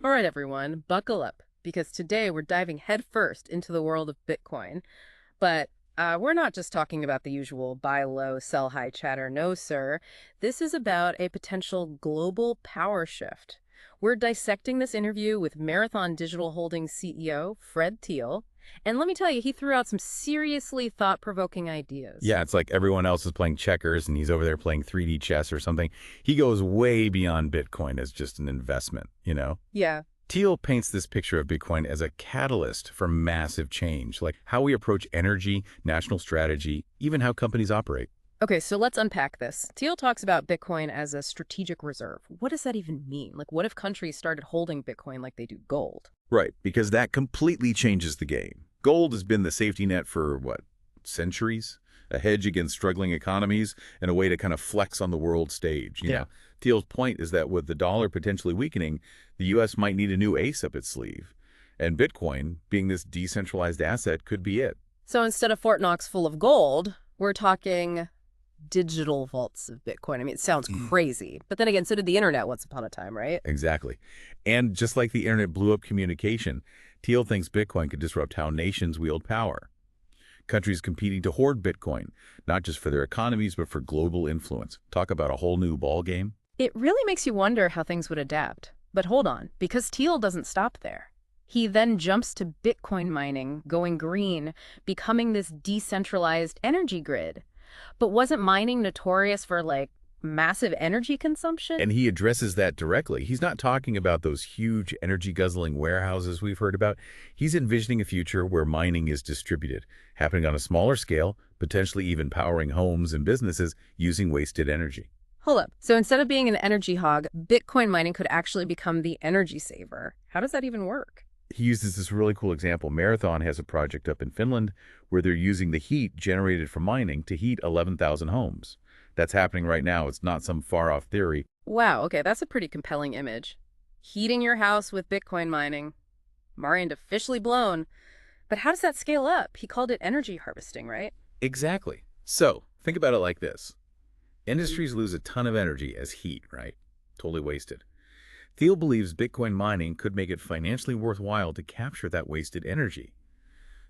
All right, everyone, buckle up because today we're diving headfirst into the world of Bitcoin. But we're not just talking about the usual buy low, sell high chatter. No, sir. This is about a potential global power shift. We're dissecting this interview with Marathon Digital Holdings CEO Fred Thiel. And let me tell you, he threw out some seriously thought-provoking ideas. Yeah, it's like everyone else is playing checkers and he's over there playing 3D chess or something. He goes way beyond Bitcoin as just an investment. Yeah. Thiel paints this picture of Bitcoin as a catalyst for massive change, like how we approach energy, national strategy, even how companies operate. Okay, so let's unpack this. Thiel talks about Bitcoin as a strategic reserve. What does that even mean? Like, what if countries started holding Bitcoin like they do gold? Right, because that completely changes the game. Gold has been the safety net for, what, centuries? A hedge against struggling economies and a way to kind of flex on the world stage. Yeah. Thiel's point is that with the dollar potentially weakening, the U.S. might need a new ace up its sleeve. And Bitcoin, being this decentralized asset, could be it. So instead of Fort Knox full of gold, we're talking digital vaults of Bitcoin. I mean, it sounds crazy. But then again, so did the internet once upon a time, right? Exactly. And just like the internet blew up communication, Thiel thinks Bitcoin could disrupt how nations wield power. Countries competing to hoard Bitcoin, not just for their economies, but for global influence. Talk about a whole new ballgame. It really makes you wonder how things would adapt. But hold on, because Thiel doesn't stop there. He then jumps to Bitcoin mining, going green, becoming this decentralized energy grid. But wasn't mining notorious for, like, massive energy consumption? And he addresses that directly. He's not talking about those huge energy-guzzling warehouses we've heard about. He's envisioning a future where mining is distributed, happening on a smaller scale, potentially even powering homes and businesses using wasted energy. Hold up. So instead of being an energy hog, Bitcoin mining could actually become the energy saver. How does that even work? He uses this really cool example. Marathon has a project up in Finland where they're using the heat generated from mining to heat 11,000 homes. That's happening right now. It's not some far-off theory. Wow, okay, that's a pretty compelling image. Heating your house with Bitcoin mining. Mind officially blown. But how does that scale up? He called it energy harvesting, right? Exactly. So, think about it like this. Industries lose a ton of energy as heat, right? Totally wasted. Thiel believes Bitcoin mining could make it financially worthwhile to capture that wasted energy.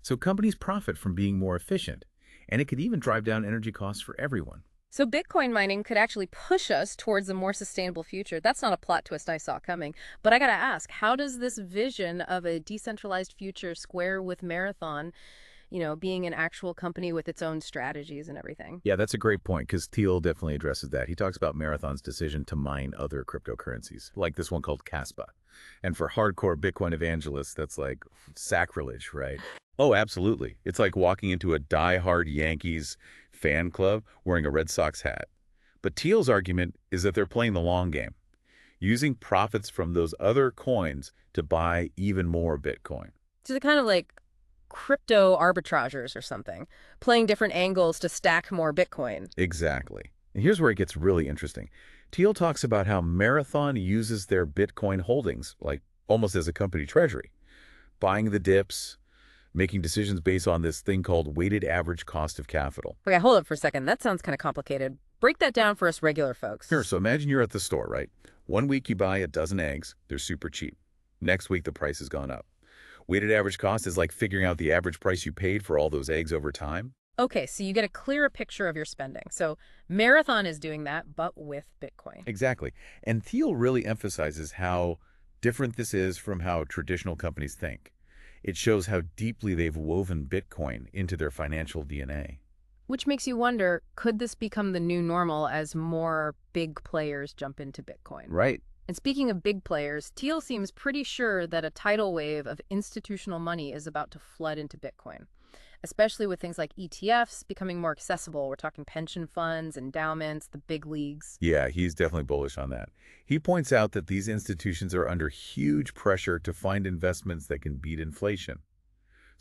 So companies profit from being more efficient, and it could even drive down energy costs for everyone. So Bitcoin mining could actually push us towards a more sustainable future. That's not a plot twist I saw coming. But I gotta ask, how does this vision of a decentralized future square with Marathon, being an actual company with its own strategies and everything? Yeah, that's a great point because Thiel definitely addresses that. He talks about Marathon's decision to mine other cryptocurrencies, like this one called Caspa. And for hardcore Bitcoin evangelists, that's like sacrilege, right? Oh, absolutely. It's like walking into a die-hard Yankees fan club wearing a Red Sox hat. But Thiel's argument is that they're playing the long game, using profits from those other coins to buy even more Bitcoin. So they're kind of like crypto arbitrageurs or something, playing different angles to stack more Bitcoin. Exactly. And here's where it gets really interesting. Thiel talks about how Marathon uses their Bitcoin holdings, like almost as a company treasury, buying the dips, making decisions based on this thing called weighted average cost of capital. Okay, hold up for a second. That sounds kind of complicated. Break that down for us regular folks. Sure, so imagine you're at the store, right? One week you buy a dozen eggs. They're super cheap. Next week the price has gone up. Weighted average cost is like figuring out the average price you paid for all those eggs over time. Okay, so you get a clearer picture of your spending. So Marathon is doing that, but with Bitcoin. Exactly. And Thiel really emphasizes how different this is from how traditional companies think. It shows how deeply they've woven Bitcoin into their financial DNA. Which makes you wonder, could this become the new normal as more big players jump into Bitcoin? Right. And speaking of big players, Thiel seems pretty sure that a tidal wave of institutional money is about to flood into Bitcoin, especially with things like ETFs becoming more accessible. We're talking pension funds, endowments, the big leagues. Yeah, he's definitely bullish on that. He points out that these institutions are under huge pressure to find investments that can beat inflation.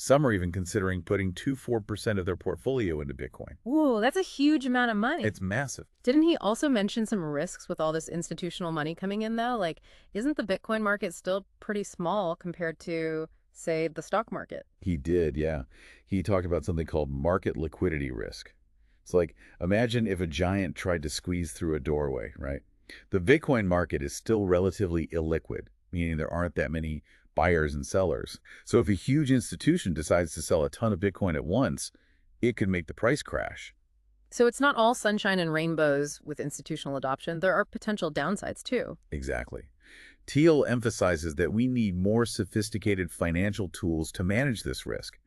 Some are even considering putting 2–4% of their portfolio into Bitcoin. Whoa, that's a huge amount of money. It's massive. Didn't he also mention some risks with all this institutional money coming in, though? Like, isn't the Bitcoin market still pretty small compared to, say, the stock market? He did, yeah. He talked about something called market liquidity risk. It's like, imagine if a giant tried to squeeze through a doorway, right? The Bitcoin market is still relatively illiquid, meaning there aren't that many buyers and sellers. So if a huge institution decides to sell a ton of Bitcoin at once, it could make the price crash. So it's not all sunshine and rainbows with institutional adoption. There are potential downsides too. Exactly. Thiel emphasizes that we need more sophisticated financial tools to manage this risk.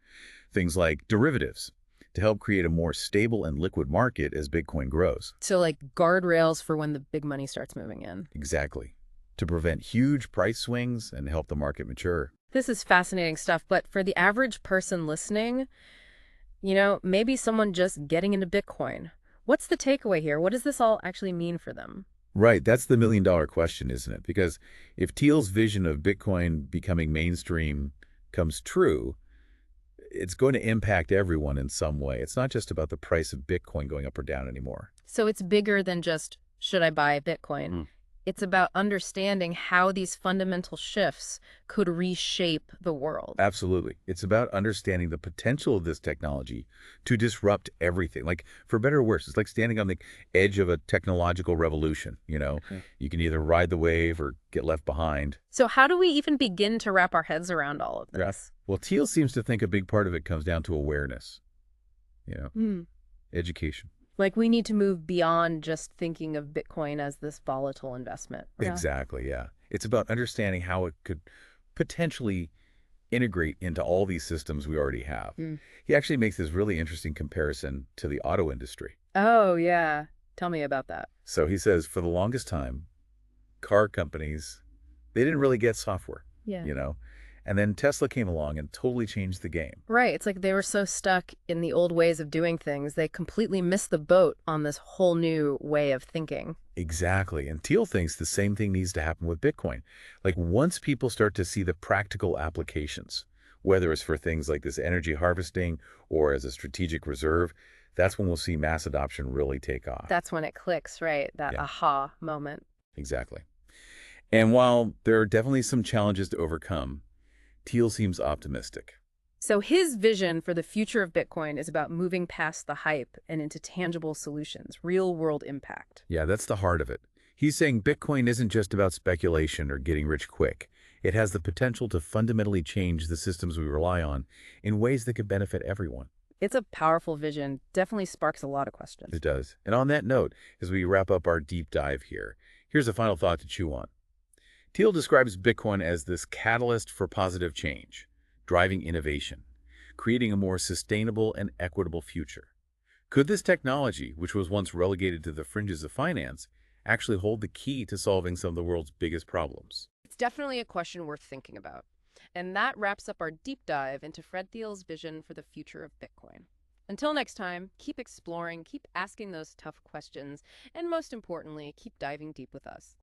Things like derivatives to help create a more stable and liquid market as Bitcoin grows. So like guardrails for when the big money starts moving in. Exactly. To prevent huge price swings and help the market mature. This is fascinating stuff, but for the average person listening, maybe someone just getting into Bitcoin. What's the takeaway here? What does this all actually mean for them? Right, that's the million-dollar question, isn't it? Because if Thiel's vision of Bitcoin becoming mainstream comes true, it's going to impact everyone in some way. It's not just about the price of Bitcoin going up or down anymore. So it's bigger than just, should I buy Bitcoin? Mm. It's about understanding how these fundamental shifts could reshape the world. Absolutely. It's about understanding the potential of this technology to disrupt everything. Like, for better or worse, it's like standing on the edge of a technological revolution. Okay. You can either ride the wave or get left behind. So how do we even begin to wrap our heads around all of Yeah. this? Well, Thiel seems to think a big part of it comes down to awareness, Hmm. education. Like we need to move beyond just thinking of Bitcoin as this volatile investment. Yeah. Exactly, yeah. It's about understanding how it could potentially integrate into all these systems we already have. Mm. He actually makes this really interesting comparison to the auto industry. Oh, yeah. Tell me about that. So he says for the longest time, car companies, they didn't really get software, Yeah. you know? And then Tesla came along and totally changed the game. Right. It's like they were so stuck in the old ways of doing things, they completely missed the boat on this whole new way of thinking. Exactly. And Thiel thinks the same thing needs to happen with Bitcoin. Like once people start to see the practical applications, whether it's for things like this energy harvesting or as a strategic reserve, that's when we'll see mass adoption really take off. That's when it clicks, right? That Yeah. aha moment. Exactly. And while there are definitely some challenges to overcome, Thiel seems optimistic. So his vision for the future of Bitcoin is about moving past the hype and into tangible solutions, real world impact. Yeah, that's the heart of it. He's saying Bitcoin isn't just about speculation or getting rich quick. It has the potential to fundamentally change the systems we rely on in ways that could benefit everyone. It's a powerful vision, definitely sparks a lot of questions. It does. And on that note, as we wrap up our deep dive here, here's a final thought to chew on. Thiel describes Bitcoin as this catalyst for positive change, driving innovation, creating a more sustainable and equitable future. Could this technology, which was once relegated to the fringes of finance, actually hold the key to solving some of the world's biggest problems? It's definitely a question worth thinking about. And that wraps up our deep dive into Fred Thiel's vision for the future of Bitcoin. Until next time, keep exploring, keep asking those tough questions, and most importantly, keep diving deep with us.